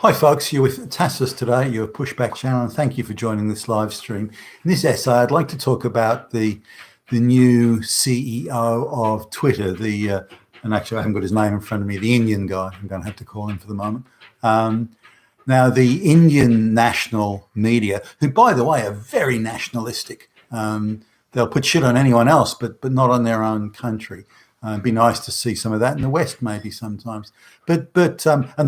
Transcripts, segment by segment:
Hi folks, you're with Tassus today, your pushback channel, and thank you for joining this live stream. In this essay, I'd like to talk about the new CEO of Twitter, and actually I haven't got his name in front of me, the Indian guy. I'm going to have to call him for the moment. Now, the Indian national media, who, by the way, are very nationalistic. They'll put shit on anyone else, but not on their own country. It'd be nice to see some of that in the West, maybe sometimes. And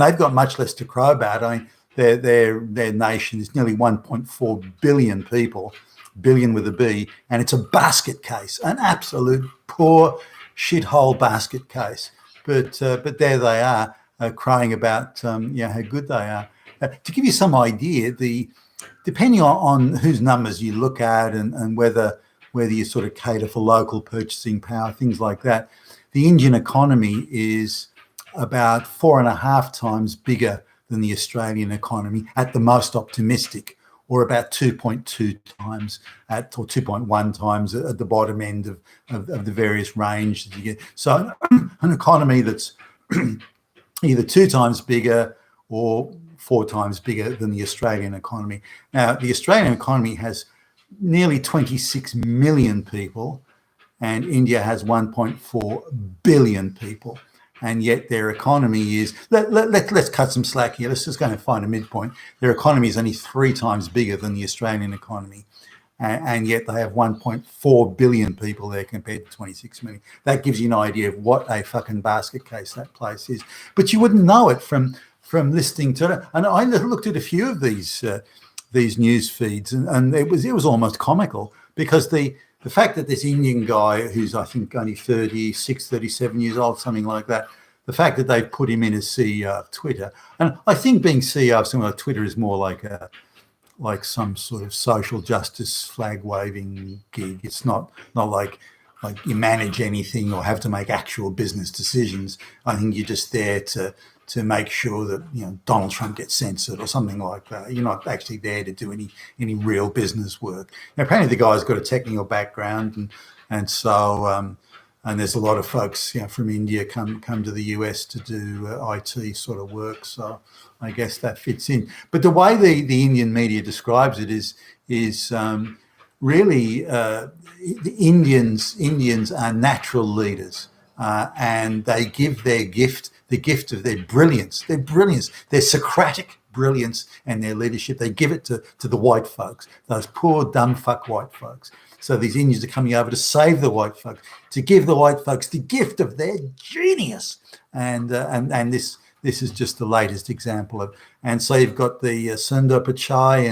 they've got much less to crow about. I mean, their nation is nearly 1.4 billion people, billion with a B, and it's a basket case, an absolute poor shithole basket case. But there they are, crying about how good they are. To give you some idea, depending on whose numbers you look at and whether you sort of cater for local purchasing power, things like that, the Indian economy is about 4.5 times bigger than the Australian economy at the most optimistic, or about 2.2 times or 2.1 times at the bottom end of the various range that you get. So an economy that's either 2 times bigger or 4 times bigger than the Australian economy. Now, the Australian economy has nearly 26 million people, and India has 1.4 billion people, and yet their economy is, let's cut some slack here, let's just go and find a midpoint. Their economy is only 3 times bigger than the Australian economy, and yet they have 1.4 billion people there compared to 26 million. That gives you an idea of what a fucking basket case that place is. But you wouldn't know it from listening to it. And I looked at a few of these news feeds, and it was almost comical, because the fact that this Indian guy, who's I think only 36, 37 years old, something like that, the fact that they've put him in as CEO of Twitter, and I think being CEO of something like Twitter is more like some sort of social justice flag waving gig. It's not like you manage anything or have to make actual business decisions. I think you're just there to make sure that Donald Trump gets censored or something like that. You're not actually there to do any real business work. Now, apparently the guy's got a technical background, and so and there's a lot of folks from India come to the US to do IT sort of work. So I guess that fits in. But the way the Indian media describes it is really the Indians are natural leaders, and they give the gift of their brilliance, their Socratic brilliance and their leadership. They give it to the white folks, those poor dumb fuck white folks. So these Indians are coming over to save the white folks, to give the white folks the gift of their genius, and this is just the latest example of. And so you've got the Sundar Pichai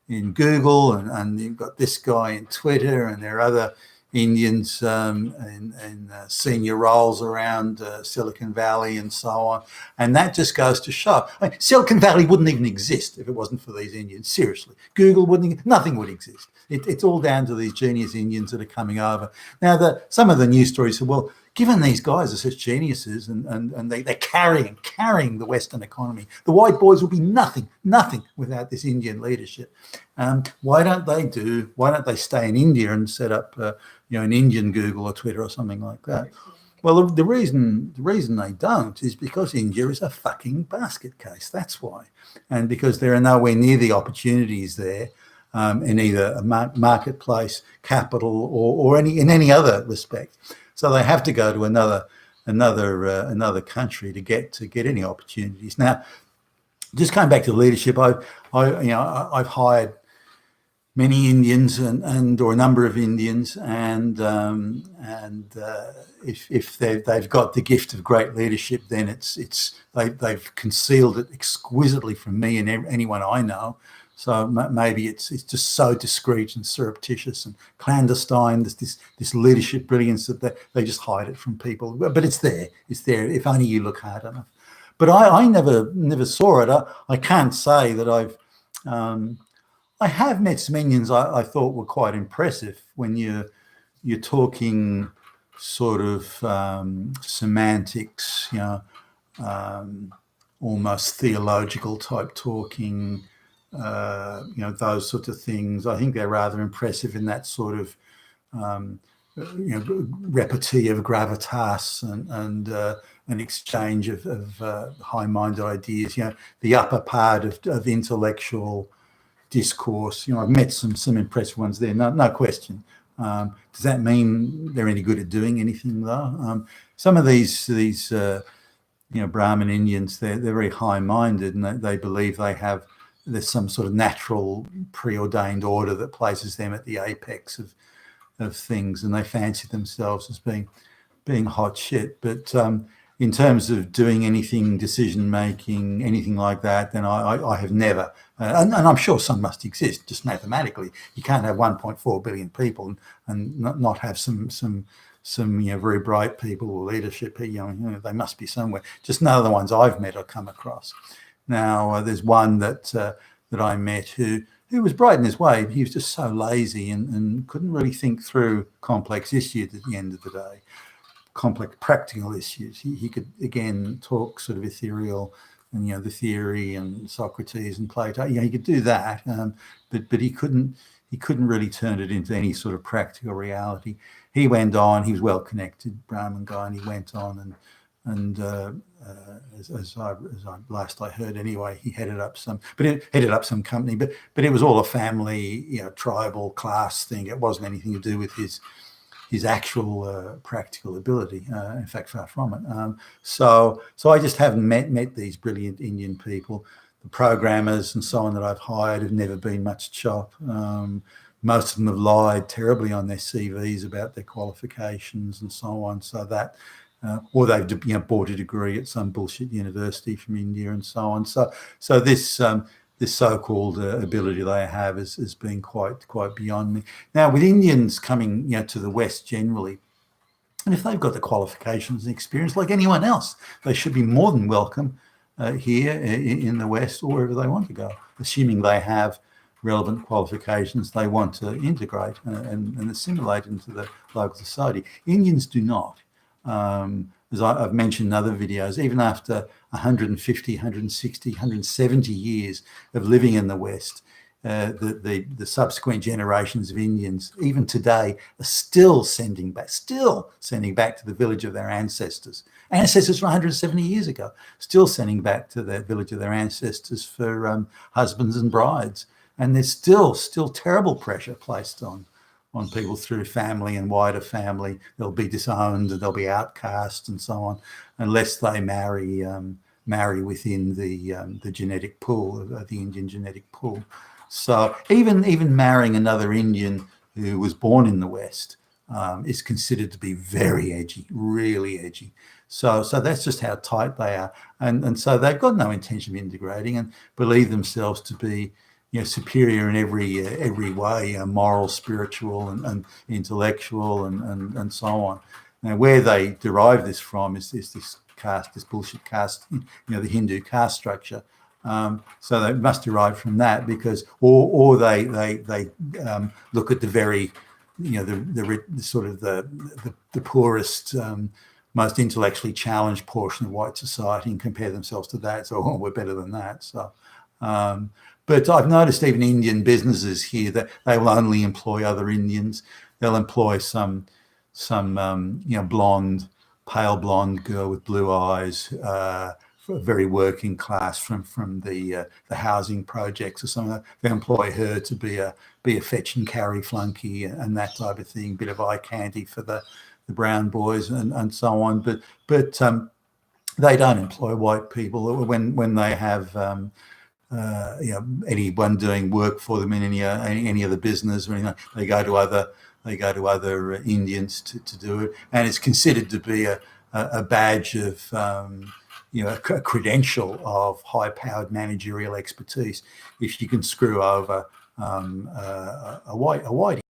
in Google, and you've got this guy in Twitter, and there are other Indians in senior roles around Silicon Valley and so on. And that just goes to show. Silicon Valley wouldn't even exist if it wasn't for these Indians. Seriously. Google nothing would exist. It's all down to these genius Indians that are coming over. Now, some of the news stories said, well, given these guys are such geniuses and they're carrying the Western economy, the white boys will be nothing without this Indian leadership. Why don't they stay in India and set up an Indian Google or Twitter or something like that? Well, the reason they don't is because India is a fucking basket case. That's why. And because there are nowhere near the opportunities there in either a marketplace, capital, or in any other respect. So they have to go to another country to get any opportunities. Now, just coming back to leadership, I've hired many Indians or a number of Indians, and if they've got the gift of great leadership, then they've concealed it exquisitely from me and anyone I know. So maybe it's just so discreet and surreptitious and clandestine, this leadership brilliance that they just hide it from people. But it's there. It's there if only you look hard enough. But I never saw it. I can't say that I have met some Indians I thought were quite impressive when you're talking sort of semantics, almost theological type talking. Those sorts of things. I think they're rather impressive in that sort of repartee of gravitas an exchange of high-minded ideas. The upper part of intellectual discourse. I've met some impressive ones there, no question. Does that mean they're any good at doing anything though? Some of these Brahmin Indians, they're very high-minded, and they believe there's some sort of natural preordained order that places them at the apex of things, and they fancy themselves as being hot shit. But in terms of doing anything, decision making, anything like that, then I have never, and I'm sure some must exist just mathematically. You can't have 1.4 billion people and not have some very bright people or leadership. They must be somewhere. Just none of the ones I've met or come across. Now there's one that I met who was bright in his way. He was just so lazy and couldn't really think through complex issues at the end of the day. Complex practical issues. He could again talk sort of ethereal and the theory and Socrates and Plato. He could do that, but he couldn't really turn it into any sort of practical reality. He went on. He was well connected, Brahmin guy, and he went on and as I last I heard anyway, he headed up some company, but it was all a family, tribal class thing. It wasn't anything to do with his actual practical ability. In fact, far from it. So I just haven't met these brilliant Indian people. The programmers and so on that I've hired have never been much chop. Most of them have lied terribly on their CVs about their qualifications and so on. So that, or they've bought a degree at some bullshit university from India and so on. So this so-called ability they have has been quite beyond me. Now, with Indians coming to the West generally, and if they've got the qualifications and experience like anyone else, they should be more than welcome here in the West or wherever they want to go, assuming they have relevant qualifications they want to integrate and assimilate into the local society. Indians do not. As I've mentioned in other videos, even after 150, 160, 170 years of living in the West, the subsequent generations of Indians, even today, are still sending back to the village of their ancestors from 170 years ago, still sending back to the village of their ancestors for husbands and brides. And there's still terrible pressure placed on people through family and wider family. They'll be disowned and they'll be outcast and so on, unless they marry within the genetic pool, the Indian genetic pool. So even marrying another Indian who was born in the West is considered to be very edgy, really edgy. So that's just how tight they are, and so they've got no intention of integrating and believe themselves to be superior in every way, moral, spiritual, and intellectual, and so on. Now, where they derive this from is this caste, this bullshit caste, the Hindu caste structure. So they must derive from that, because, or they look at the very, the sort of the poorest, most intellectually challenged portion of white society and compare themselves to that. So we're better than that. So. But I've noticed even Indian businesses here that they will only employ other Indians. They'll employ some blonde, pale blonde girl with blue eyes, very working class from the housing projects or something. They employ her to be a fetch and carry flunky and that type of thing, bit of eye candy for the brown boys and so on. But they don't employ white people when they have. Anyone doing work for them in any other business or anything, they go to other Indians to do it, and it's considered to be a badge of a credential of high-powered managerial expertise if you can screw over a whitey.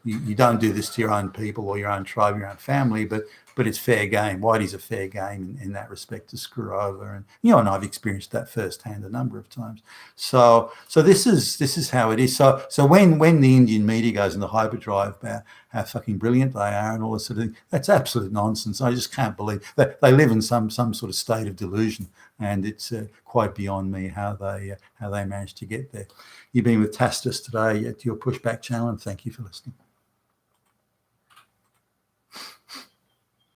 You don't do this to your own people or your own tribe, your own family, but it's fair game. Whitey's a fair game in that respect to screw over, and I've experienced that firsthand a number of times. So this is how it is. So when the Indian media goes into hyperdrive about how fucking brilliant they are and all this sort of thing, that's absolute nonsense. I just can't believe that they live in some sort of state of delusion, and it's quite beyond me how they managed to get there. You've been with Tastus today at your Pushback channel, and thank you for listening.